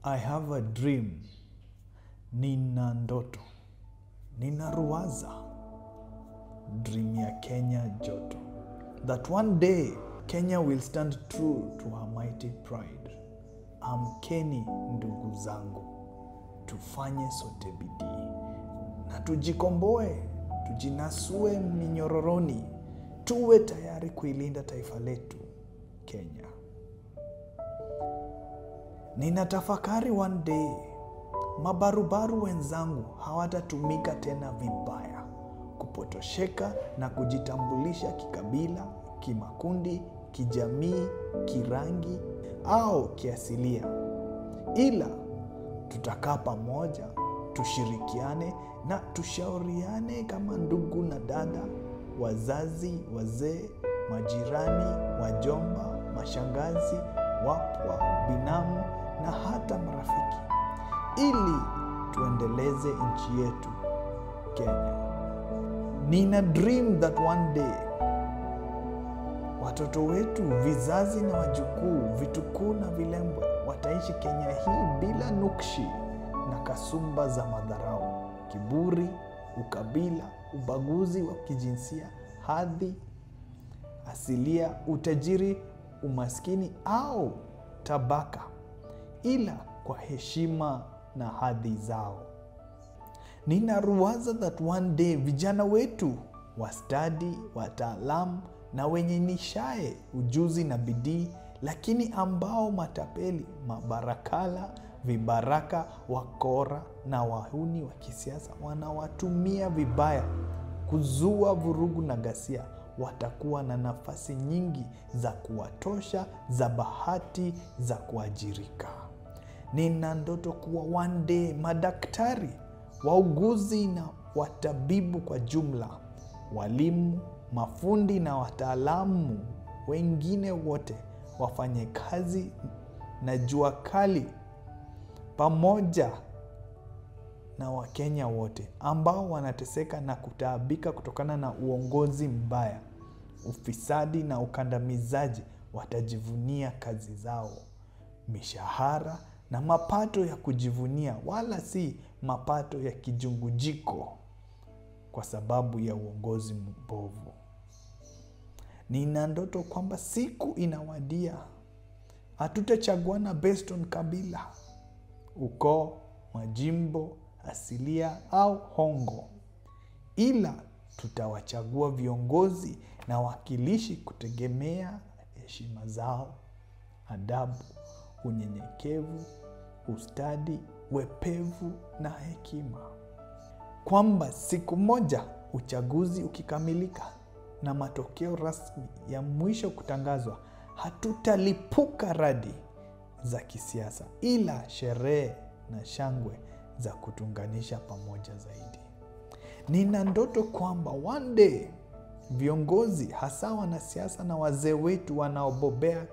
I have a dream. Nina ndoto. Nina ruwaza. Dream ya Kenya joto. That one day Kenya will stand true to her mighty pride. Amkeni ndugu zangu. Tufanye sote bidii. Na tujikomboe, tujinasue minyororoni. Tuwe tayari kuilinda taifa letu, Kenya. Ninatafakari one day, mabarubaru wenzangu hawatatumika tena vibaya, kupotosheka na kujitambulisha kikabila, kimakundi, kijamii, kirangi au kiasilia. Ila tutakaa pamoja, tushirikiane na tushauriane kama ndugu na dada, wazazi, wazee, majirani, wajomba, mashangazi, wapwa, binamu na hata marafiki, ili tuendeleze nchi yetu Kenya. Nina dream that one day watoto wetu, vizazi na wajukuu, vitukuu na vilembwe wataishi Kenya hii bila nukshi na kasumba za madharau, kiburi, ukabila, ubaguzi wa kijinsia, hadhi, asilia, utajiri, umaskini au tabaka, ila kwa heshima na hadhi zao. Ninaruwaza that one day vijana wetu wastadi, wataalamu na wenye nishae, ujuzi na bidii, lakini ambao matapeli, mabarakala, vibaraka, wakora na wahuni wa kisiasa wanawatumia vibaya kuzua vurugu na ghasia, watakuwa na nafasi nyingi za kuwatosha, za bahati za kuajirika. Nina ndoto kuwa one day madaktari, wauguzi na watabibu kwa jumla, walimu, mafundi na wataalamu wengine wote wafanye kazi na jua kali pamoja na Wakenya wote ambao wanateseka na kutaabika kutokana na uongozi mbaya, ufisadi na ukandamizaji. Watajivunia kazi zao, mishahara na mapato ya kujivunia, wala si mapato ya kijungujiko kwa sababu ya uongozi mbovu. Nina ndoto kwamba siku inawadia hatutachaguana based on kabila, ukoo, majimbo, asilia au hongo, ila tutawachagua viongozi na wakilishi kutegemea heshima zao, adabu, unyenyekevu, ustadi, wepevu na hekima. Kwamba siku moja uchaguzi ukikamilika na matokeo rasmi ya mwisho kutangazwa, hatutalipuka radi za kisiasa, ila sherehe na shangwe za kutunganisha pamoja zaidi. Nina ndoto kwamba one day viongozi, hasa wanasiasa na wazee wetu wanaobobea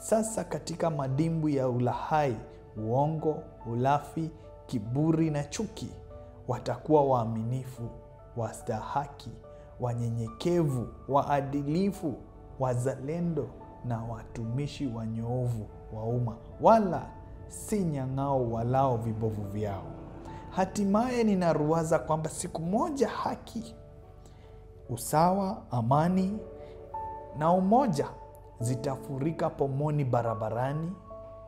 sasa katika madimbu ya ulahai, uongo, ulafi, kiburi na chuki, watakuwa waaminifu, wastahaki, wanyenyekevu, waadilifu, wazalendo na watumishi wanyoovu wa umma, wala si nyang'ao walao vibovu vyao. Hatimaye ninaruwaza kwamba siku moja haki, usawa, amani na umoja zitafurika pomoni, barabarani,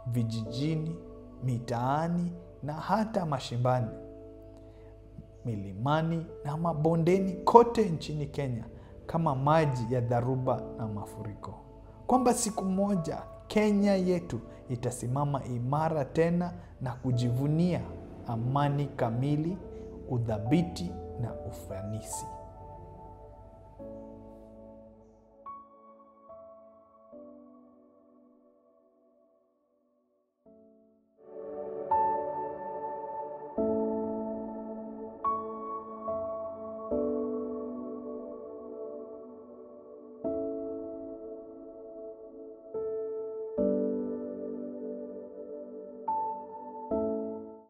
vijijini, mitaani na hata mashimbani, milimani na mabondeni kote nchini Kenya kama maji ya dharuba na mafuriko. Kwamba siku moja Kenya yetu itasimama imara tena na kujivunia amani kamili, udhabiti na ufanisi.